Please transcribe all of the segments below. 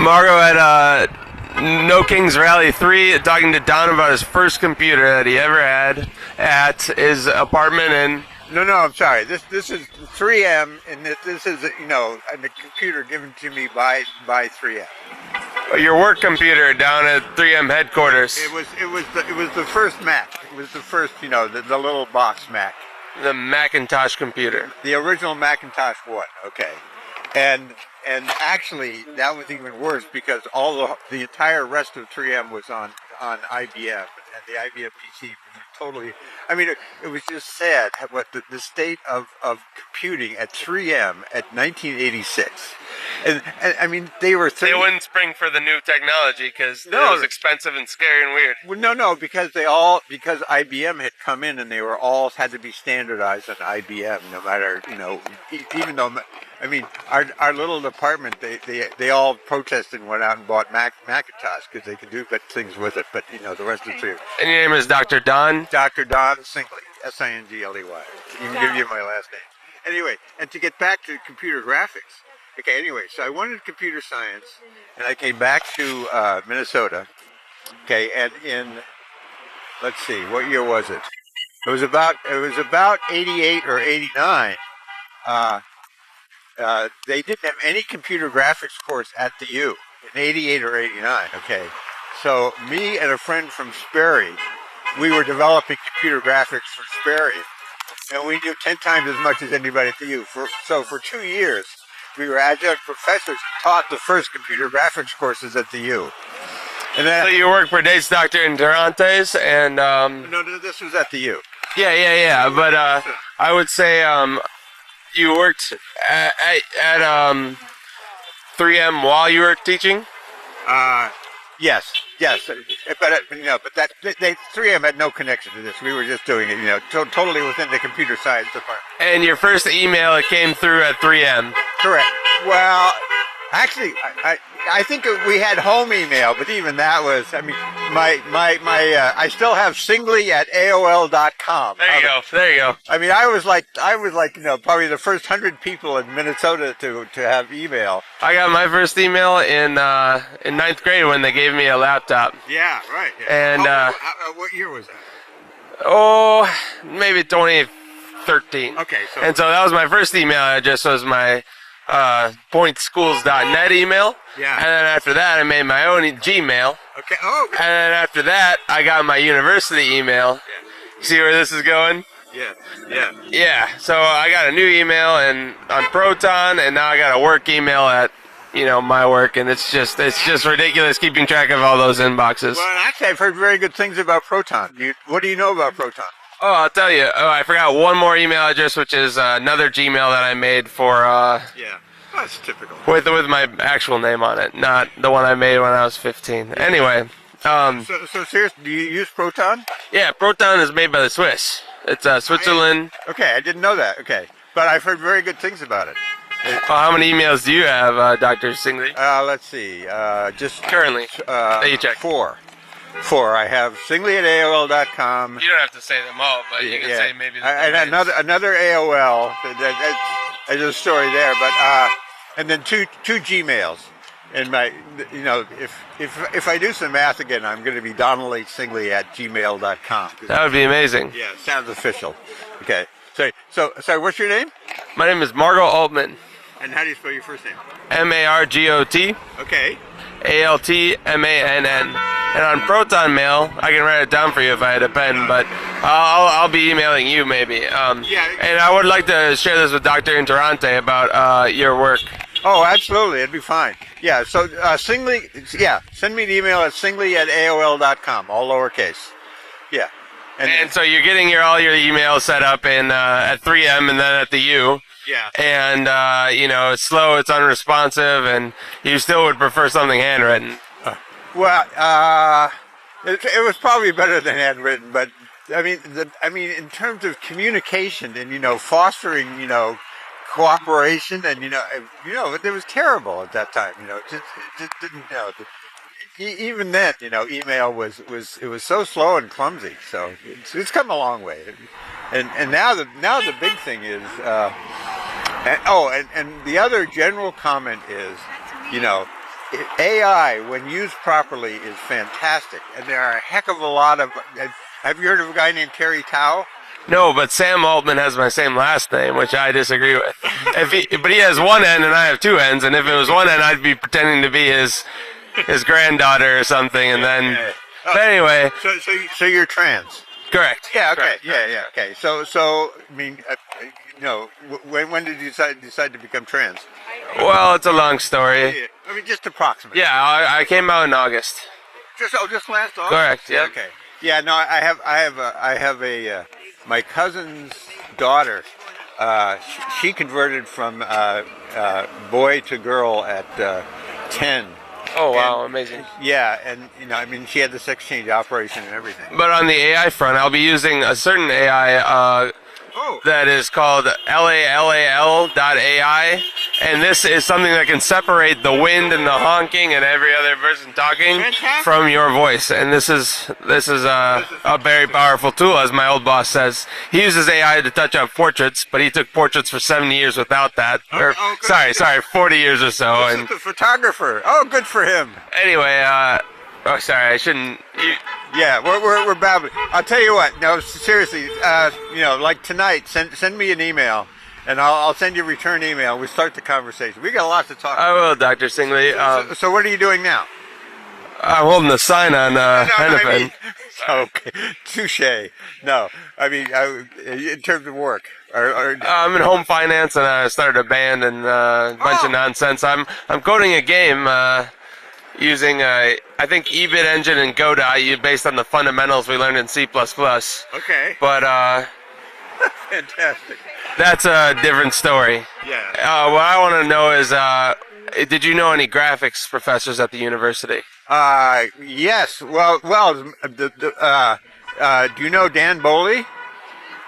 Margo at No Kings Rally 3 talking to Don about his first computer that he ever had at his apartment in... No, I'm sorry. This is 3M, and this is a computer given to me by 3M. Your work computer down at 3M headquarters. It was the first Mac. It was the first, the little box Mac. The Macintosh computer. The original Macintosh 1. Okay. And actually that was even worse because all the entire rest of 3M was on IBM, and the IBM PC totally. I mean, it was just sad what the state of computing at 3M at 1986. And I mean, they wouldn't spring for the new technology because it was expensive and scary and weird. Well, no, because IBM had come in and they were all had to be standardized on IBM, no matter even though. I mean, our little department, they all protested and went out and bought Macintosh because they could do good things with it. But the rest of the three. And your name is Dr. Don? Dr. Don Singley, Singley. You can give you my last name. Anyway, and to get back to computer graphics. Okay, anyway, so I wanted computer science, and I came back to Minnesota. Okay, and let's see, what year was it? It was about 88 or 89. They didn't have any computer graphics course at the U in 88 or 89, okay? So me and a friend from Sperry, we were developing computer graphics for Sperry, and we knew 10 times as much as anybody at the U. So for 2 years, we were adjunct professors who taught the first computer graphics courses at the U. And then, so you work for Dates Dr. Interantes and... No, this was at the U. Yeah, but I would say... you worked at 3M while you were teaching? Yes. But that 3M had no connection to this. We were just doing it, totally within the computer science department. And your first email came through at 3M? Correct. Well, actually, I think we had home email, but even that was, I mean, I still have Singley at AOL.com. There you go. I mean, I was like, probably the first 100 people in Minnesota to have email. I got my first email in ninth grade when they gave me a laptop. Yeah, right. Yeah. And what year was that? Oh, maybe 2013. Okay. And so that was my first email address. Was my pointschools.net email. Yeah. And then after that, I made my own Gmail. Okay. Oh. And then after that, I got my university email. Yeah. See where this is going? Yeah. So I got a new email on Proton, and now I got a work email at my work, and it's just ridiculous keeping track of all those inboxes. Well, actually, I've heard very good things about Proton. What do you know about Proton? Oh, I'll tell you. Oh, I forgot one more email address, which is another Gmail that I made for. Yeah, that's typical. With my actual name on it, not the one I made when I was 15. Anyway. So seriously, do you use Proton? Yeah, Proton is made by the Swiss. It's Switzerland. Okay, I didn't know that. Okay, but I've heard very good things about it. How many emails do you have, Dr. Singley? Let's see. Just currently. That you check. Four. I have Singley at AOL.com. You don't have to say them all, but you can say maybe. And another AOL. There's a story there, but and then two Gmails. And my, if I do some math again, I'm going to be Donald H. Singley at gmail.com. That would be amazing. Yeah, it sounds official. Okay. So what's your name? My name is Margot Altman. And how do you spell your first name? Margot. Okay. ALTMANN. And on Proton Mail, I can write it down for you if I had a pen, but I'll be emailing you maybe. Yeah. And I would like to share this with Dr. Interante about your work. Oh, absolutely. It'd be fine. Yeah, so Singley, send me an email at Singley at AOL.com, all lowercase. Yeah. And so you're getting all your emails set up at 3M and then at the U. Yeah. And, it's slow, it's unresponsive, and you still would prefer something handwritten. It was probably better than handwritten, but, I mean, in terms of communication and, fostering, cooperation, and it was terrible at that time. It just didn't. Even then, email was so slow and clumsy. So it's come a long way. And now the big thing is, and the other general comment is, AI, when used properly, is fantastic, and there are a heck of a lot of. Have you heard of a guy named Terry Tao? No, but Sam Altman has my same last name, which I disagree with. But he has one N and I have two N's, and if it was one N, I'd be pretending to be his granddaughter or something, and then. Yeah. But anyway. So you're trans. Correct. Yeah. Okay. Correct. Yeah. Okay. So I mean, when did you decide to become trans? Well, it's a long story. Yeah. I mean, just approximately. Yeah, I came out in August. Just last August. Correct. Yeah. Okay. Yeah. No, I have a my cousin's daughter. She converted from boy to girl at 10. Oh wow, amazing. Yeah, and I mean, she had the sex change operation and everything. But on the AI front, I'll be using a certain AI that is called LALAL.ai, and this is something that can separate the wind and the honking and every other person talking from your voice. And this is a very powerful tool, as my old boss says. He uses AI to touch up portraits, but he took portraits for 70 years without that. Sorry, 40 years or so. And the photographer. Oh, good for him. Anyway, sorry, I shouldn't. Yeah, we're babbling. I'll tell you what. No, seriously. Like tonight, send me an email, and I'll send you a return email. We start the conversation. We got a lot to talk about. I will, Dr. Singley. So what are you doing now? I'm holding the sign on Hennepin. Okay, touche. No, I mean in terms of work. I'm in home finance, and I started a band and a bunch of nonsense. I'm coding a game using I think EBIT engine and Godot based on the fundamentals we learned in C++. Okay. But fantastic. That's a different story. Yeah. What I want to know is, did you know any graphics professors at the university? Yes. Well. Do you know Dan Boley?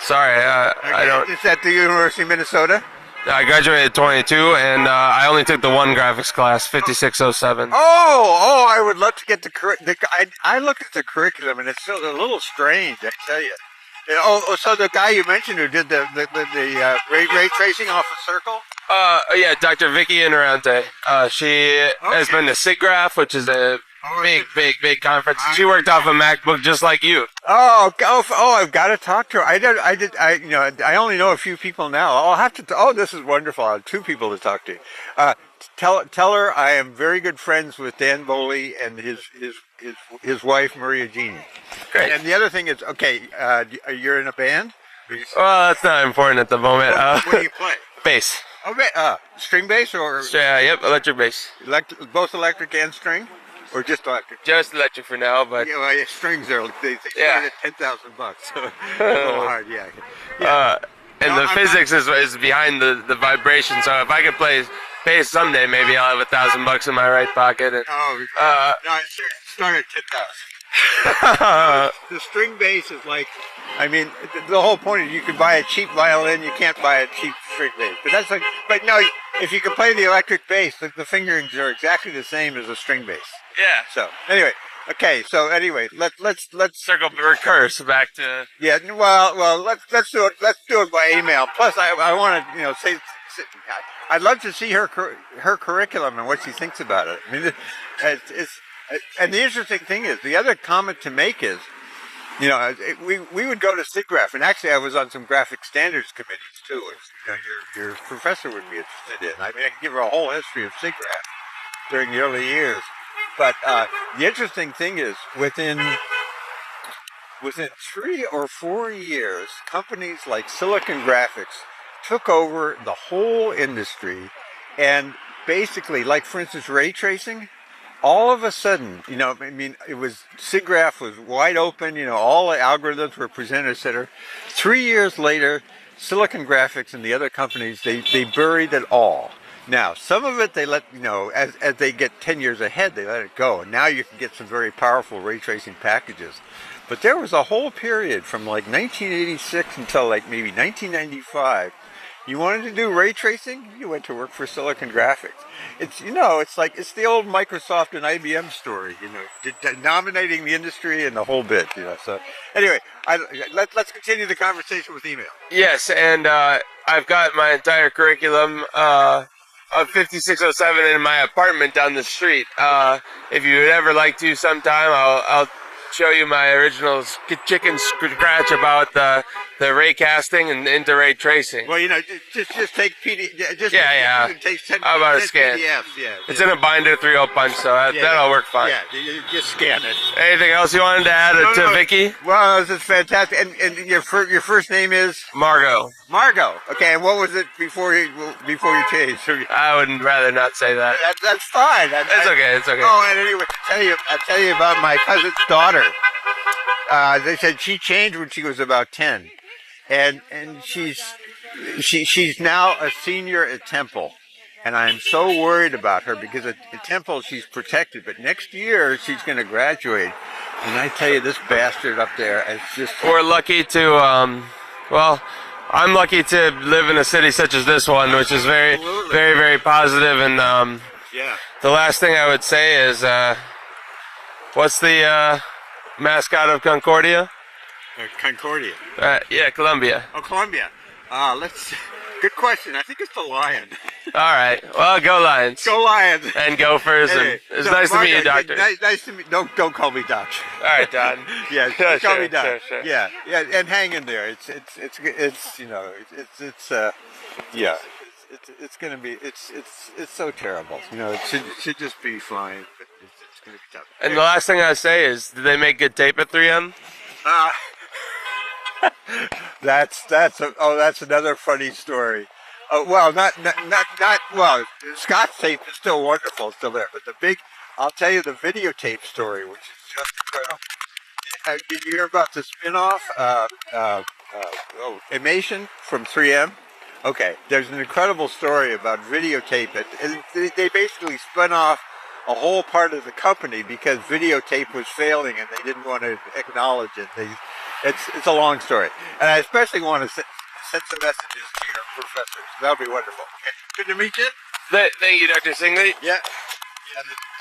Sorry, I don't. It's at the University of Minnesota. I graduated at 22, and I only took the one graphics class, 5607. Oh! I would love to get I looked at the curriculum, and it's a little strange, I tell you. So the guy you mentioned who did the ray tracing off a circle? Yeah, Dr. Vicky Interante. She has been to SIGGRAPH, which is a big conference. She worked off a MacBook just like you. I've got to talk to her. I only know a few people now. I'll have to. This is wonderful. I have two people to talk to. Tell her I am very good friends with Dan Boley and his wife Maria Jeannie. Great. And the other thing is, you're in a band. Well, that's not important at the moment. What do you play? Bass. String bass or? Yep, electric bass. Both electric and string, or just electric? Just electric for now, but strings are they start at $10,000, so a little hard. Yeah. And the physics is behind the vibration. So if I could play bass someday, maybe I'll have $1,000 in my right pocket. And, no, start at 10,000. The string bass is like, the whole point is you can buy a cheap violin, you can't buy a cheap string bass. But no, if you can play the electric bass, the fingerings are exactly the same as a string bass. Yeah. So anyway, let's circle recurse back to. Yeah. Well, let's do it. Let's do it by email. Plus, I want to say. I'd love to see her curriculum and what she thinks about it. And the interesting thing is, the other comment to make is, we would go to SIGGRAPH, and actually I was on some graphic standards committees too, which your professor would be interested in. I can give her a whole history of SIGGRAPH during the early years. But the interesting thing is, within 3 or 4 years, companies like Silicon Graphics took over the whole industry, and basically, like for instance, ray tracing. All of a sudden, it was SIGGRAPH was wide open. All the algorithms were presented, etc. 3 years later, Silicon Graphics and the other companies they buried it all. Now, some of it they let as they get 10 years ahead, they let it go, and now you can get some very powerful ray tracing packages. But there was a whole period from like 1986 until like maybe 1995. You wanted to do ray tracing, you went to work for Silicon Graphics. It's it's the old Microsoft and IBM story, dominating the industry and the whole bit, So anyway, let's continue the conversation with email. Yes, and I've got my entire curriculum of 5607 in my apartment down the street. If you would ever like to sometime, I'll show you my original chicken scratch about the ray casting and into ray tracing. Well, just take PDF. Yeah. Take 10, How about a 10 scan? PDFs. Yeah. It's in a binder 3/0 punch, so that'll work fine. Yeah, you just scan it. Anything else you wanted to add to Vicky? Well, this is fantastic. And your first name is Margot. Margot. Okay, and what was it before you changed? I would rather not say that. That's fine. It's okay. It's okay. Oh, and anyway, I'll tell you about my cousin's daughter. They said she changed when she was about 10, and she's now a senior at Temple, and I'm so worried about her because at Temple she's protected, but next year she's going to graduate, and I tell you, this bastard up there is just. We're lucky to well, I'm lucky to live in a city such as this one, which is very, very, very positive. And Yeah. the last thing I would say is, what's the mascot of Concordia? Concordia. Yeah, Columbia. Oh, Columbia. Good question. I think it's the lion. All right. Well, go Lions. Go Lions. And Gophers. Anyway, And it's nice to meet you, Doctor. Nice to meet. Don't call me Doc. All right, Don. Yeah, Sure, call me Doc. sure. Yeah, and hang in there. It's gonna be it's so terrible. It should just be fine. But it's gonna be tough. And the last thing I say is, did they make good tape at 3M? That's another funny story. Well, not well. Scott's tape is still wonderful, it's still there. But I'll tell you the videotape story, which is just incredible. Did you hear about the spin-off, Emation from 3M? Okay, there's an incredible story about videotape. They basically spun off a whole part of the company because videotape was failing and they didn't want to acknowledge it. It's a long story, and I especially want to send some messages to your professors. That'll be wonderful. Okay. Good to meet you. Thank you, Dr. Singley. Yeah.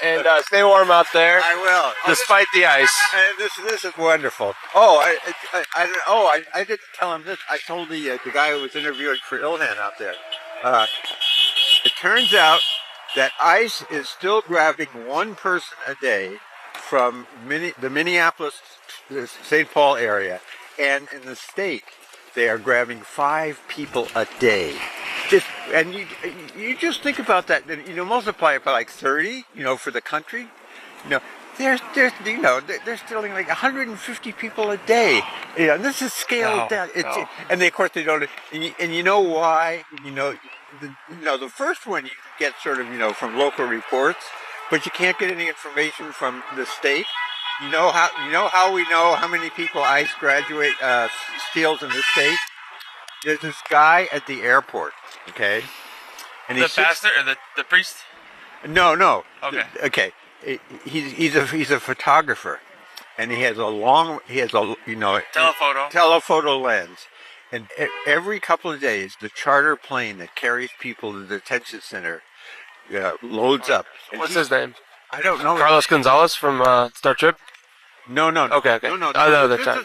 And stay warm out there. I will. Despite the ice. This is wonderful. I didn't tell him this. I told the guy who was interviewing for Ilhan out there. It turns out that ICE is still grabbing one person a day from the Minneapolis, St. Paul area, and in the state they are grabbing 5 people a day. And you just think about that. Multiply it by like 30. For the country. They're stealing like 150 people a day. This is scaled down. And of course they don't. And you know why? The first one you get sort of from local reports, but you can't get any information from the state. You know how we know how many people ICE steals in the state? There's this guy at the airport, okay? And the pastor or the priest? No. Okay. Okay. He's a photographer, and he has a telephoto lens. And every couple of days, the charter plane that carries people to the detention center loads up. What's his name? I don't know. Carlos Gonzalez from Star Trip? No. Okay. No.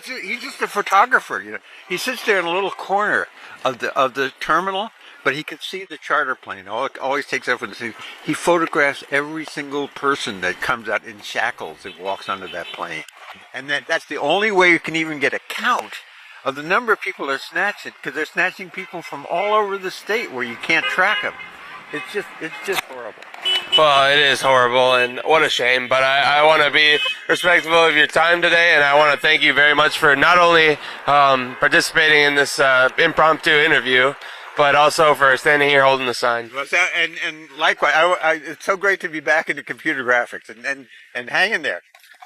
He's just a photographer. He sits there in a little corner of the terminal, but he can see the charter plane. Always takes effort to see. He photographs every single person that comes out in shackles and walks onto that plane, and that's the only way you can even get a count of the number of people they're snatching, because they're snatching people from all over the state where you can't track them. It's just horrible. Well, it is horrible, and what a shame. But I want to be respectful of your time today, and I want to thank you very much for not only participating in this impromptu interview, but also for standing here holding the sign. And likewise, it's so great to be back into computer graphics, and hang in there.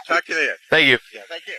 Talk to you later. Thank you. Yeah, thank you.